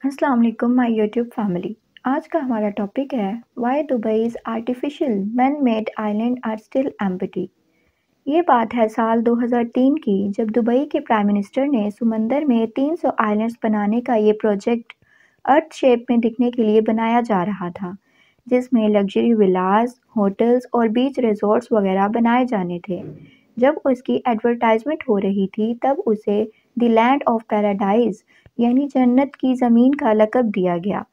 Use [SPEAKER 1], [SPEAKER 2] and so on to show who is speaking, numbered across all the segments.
[SPEAKER 1] अस्सलाम वालेकुम my YouTube family. आज का हमारा टॉपिक है why Dubai's artificial man made island are still empty. ये बात है साल 2003 की, जब दुबई के प्राइम मिनिस्टर ने समंदर में 300 आइलैंड्स बनाने का ये प्रोजेक्ट अर्थ शेप में दिखने के लिए बनाया जा रहा था, जिसमें लग्जरी विलास, होटल्स और बीच रिजॉर्ट्स वगैरह बनाए जाने थे। जब उसकी एडवर्टाइजमेंट हो रही थी, तब उसे द लैंड ऑफ पैराडाइज यानी जन्नत की ज़मीन का लक़ब दिया गया।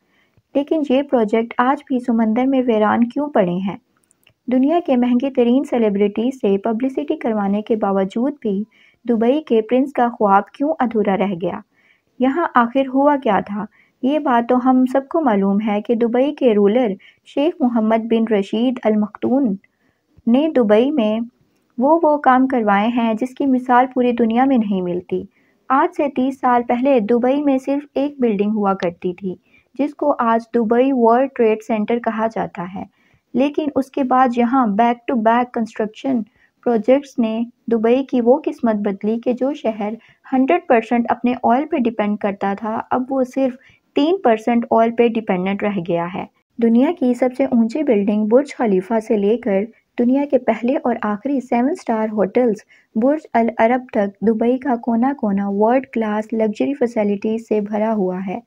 [SPEAKER 1] लेकिन ये प्रोजेक्ट आज भी समंदर में वीरान क्यों पड़े हैं? दुनिया के महंगे तरीन सेलिब्रिटीज से पब्लिसिटी करवाने के बावजूद भी दुबई के प्रिंस का ख्वाब क्यों अधूरा रह गया? यहाँ आखिर हुआ क्या था? ये बात तो हम सबको मालूम है कि दुबई के रूलर शेख मोहम्मद बिन रशीद अल मखदूम ने दुबई में वो काम करवाए हैं जिसकी मिसाल पूरी दुनिया में नहीं मिलती। आज से 30 साल पहले दुबई में सिर्फ एक बिल्डिंग हुआ करती थी, जिसको आज दुबई वर्ल्ड ट्रेड सेंटर कहा जाता है। लेकिन उसके बाद यहाँ back to back construction projects ने दुबई की वो किस्मत बदली कि जो शहर 100% अपने ऑयल पे डिपेंड करता था, अब वो सिर्फ 3% ऑयल पे डिपेंडेंट रह गया है। दुनिया की सबसे ऊंची बिल्डिंग बुर्ज खलीफा से लेकर दुनिया के पहले और आखिरी 7 स्टार होटल्स बुर्ज अल अरब तक दुबई का कोना कोना वर्ल्ड क्लास लग्जरी फैसिलिटीज से भरा हुआ है।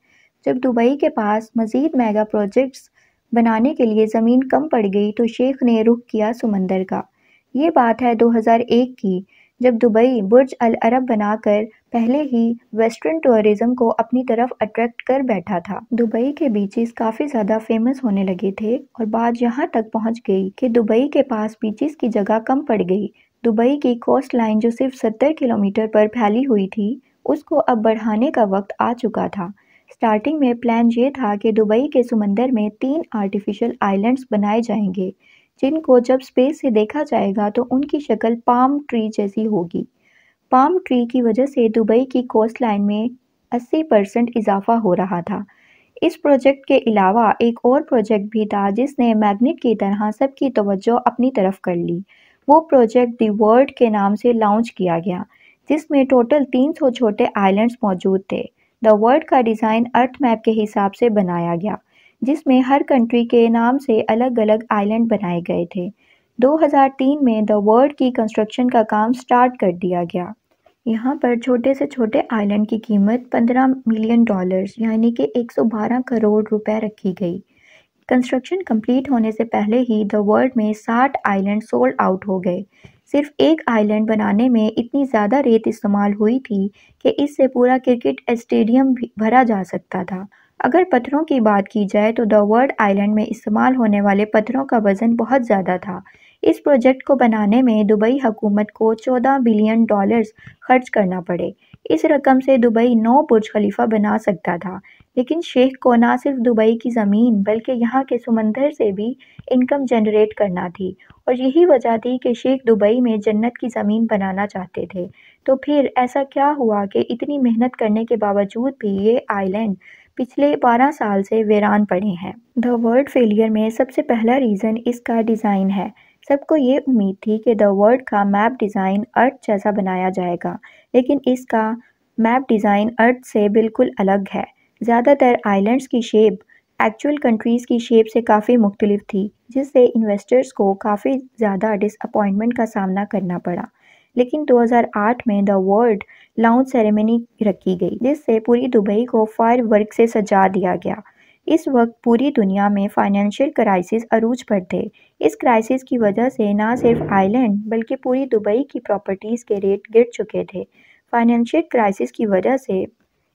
[SPEAKER 1] जब दुबई के पास मजीद मेगा प्रोजेक्ट्स बनाने के लिए ज़मीन कम पड़ गई, तो शेख ने रुख किया समंदर का। ये बात है 2001 की, जब दुबई बुर्ज अल अरब बनाकर पहले ही वेस्टर्न टूरिज्म को अपनी तरफ अट्रैक्ट कर बैठा था। दुबई के बीचेस काफ़ी ज़्यादा फेमस होने लगे थे और बात यहाँ तक पहुँच गई कि दुबई के पास बीचेस की जगह कम पड़ गई। दुबई की कोस्ट लाइन जो सिर्फ 70 किलोमीटर पर फैली हुई थी, उसको अब बढ़ाने का वक्त आ चुका था। स्टार्टिंग में प्लान ये था कि दुबई के समंदर में 3 आर्टिफिशियल आइलैंड्स बनाए जाएंगे, जिनको जब स्पेस से देखा जाएगा तो उनकी शक्ल पाम ट्री जैसी होगी। पाम ट्री की वजह से दुबई की कोस्ट लाइन में 80% इजाफा हो रहा था। इस प्रोजेक्ट के अलावा एक और प्रोजेक्ट भी था जिसने मैग्नेट की तरह सबकी तवज्जो अपनी तरफ कर ली। वो प्रोजेक्ट द वर्ल्ड के नाम से लॉन्च किया गया, जिसमें टोटल 300 छोटे आइलैंड्स मौजूद थे। द वर्ल्ड का डिज़ाइन अर्थ मैप के हिसाब से बनाया गया, जिसमें हर कंट्री के नाम से अलग अलग आइलैंड बनाए गए थे। 2003 में द वर्ल्ड की कंस्ट्रक्शन का काम स्टार्ट कर दिया गया। यहाँ पर छोटे से छोटे आइलैंड की कीमत $15 मिलियन यानी कि 112 करोड़ रुपए रखी गई। कंस्ट्रक्शन कंप्लीट होने से पहले ही द वर्ल्ड में 60 आइलैंड सोल्ड आउट हो गए। सिर्फ एक आइलैंड बनाने में इतनी ज़्यादा रेत इस्तेमाल हुई थी कि इससे पूरा क्रिकेट स्टेडियम भरा जा सकता था। अगर पत्थरों की बात की जाए तो द वर्ल्ड आइलैंड में इस्तेमाल होने वाले पत्थरों का वज़न बहुत ज़्यादा था। इस प्रोजेक्ट को बनाने में दुबई हुकूमत को $14 बिलियन खर्च करना पड़े। इस रकम से दुबई 9 बुर्ज खलीफा बना सकता था, लेकिन शेख को ना सिर्फ दुबई की ज़मीन बल्कि यहाँ के समंदर से भी इनकम जनरेट करना थी, और यही वजह थी कि शेख दुबई में जन्नत की ज़मीन बनाना चाहते थे। तो फिर ऐसा क्या हुआ कि इतनी मेहनत करने के बावजूद भी ये आइलैंड पिछले 12 साल से वीरान पड़े हैं? द वर्ल्ड फेलियर में सबसे पहला रीज़न इसका डिज़ाइन है। सबको ये उम्मीद थी कि द वर्ल्ड का मैप डिज़ाइन अर्थ जैसा बनाया जाएगा, लेकिन इसका मैप डिज़ाइन अर्थ से बिल्कुल अलग है। ज़्यादातर आइलैंड्स की शेप एक्चुअल कंट्रीज़ की शेप से काफ़ी मुख्तलिफ थी, जिससे इन्वेस्टर्स को काफ़ी ज़्यादा डिसअपॉइंटमेंट का सामना करना पड़ा। लेकिन 2008 में द वर्ल्ड लॉन्च सेरेमनी रखी गई, जिससे पूरी दुबई को फायर वर्क से सजा दिया गया। इस वक्त पूरी दुनिया में फाइनेंशियल क्राइसिस अरूज पर थे। इस क्राइसिस की वजह से ना सिर्फ आइलैंड बल्कि पूरी दुबई की प्रॉपर्टीज़ के रेट गिर चुके थे। फाइनेंशियल क्राइसिस की वजह से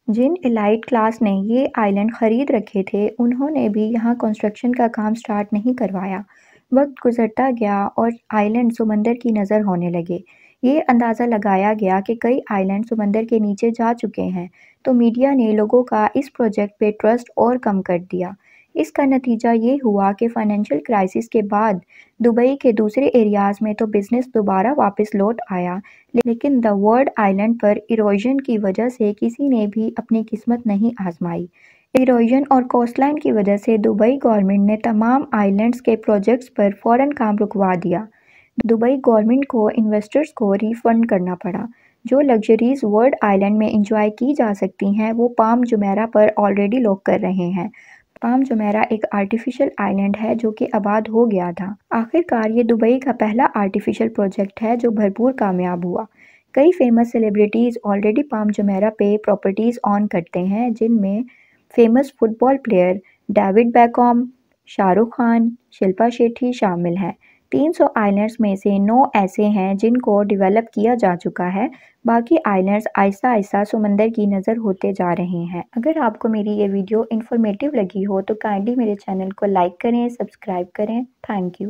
[SPEAKER 1] जिन एलाइट क्लास ने ये आइलैंड ख़रीद रखे थे, उन्होंने भी यहाँ कंस्ट्रक्शन का काम स्टार्ट नहीं करवाया। वक्त गुजरता गया और आइलैंड समंदर की नज़र होने लगे। ये अंदाज़ा लगाया गया कि कई आइलैंड समंदर के नीचे जा चुके हैं, तो मीडिया ने लोगों का इस प्रोजेक्ट पे ट्रस्ट और कम कर दिया। इसका नतीजा ये हुआ कि फाइनेंशियल क्राइसिस के बाद दुबई के दूसरे एरियाज़ में तो बिज़नेस दोबारा वापस लौट आया, लेकिन द वर्ल्ड आइलैंड पर इरोजन की वजह से किसी ने भी अपनी किस्मत नहीं आजमाई। इरोजन और कोस्टलाइन की वजह से दुबई गवर्नमेंट ने तमाम आइलैंड्स के प्रोजेक्ट्स पर फ़ौरन काम रुकवा दिया। दुबई गवर्नमेंट को इन्वेस्टर्स को रिफंड करना पड़ा। جو لگژریز ورلڈ آئلینڈ میں انجوائے کی جا سکتی ہیں وہ پام جمیرہ پر آلریڈی لوگ کر رہے ہیں۔ پام جمیرہ ایک آرٹیفیشل آئلینڈ ہے جو کہ آباد ہو گیا تھا۔ آخر کار یہ دبئی کا پہلا آرٹیفیشل پروجیکٹ ہے جو بھرپور کامیاب ہوا۔ کئی فیمس سیلیبریٹیز آلریڈی پام جمیرہ پہ پراپرٹیز اون کرتے ہیں، جن میں فیمس فٹ بال player David Beckham, Shah Rukh Khan, Shilpa Shetty شامل ہیں۔ 300 آئلینڈز میں سے 9 ایسے ہیں جن کو ڈیولپ کیا جا چکا ہے، باقی آئلینڈز آہستہ آہستہ سمندر کی نظر ہوتے جا رہے ہیں۔ اگر آپ کو میری یہ ویڈیو انفارمیٹیو لگی ہو تو کائنڈلی میرے چینل کو لائک کریں، سبسکرائب کریں۔ Thank you.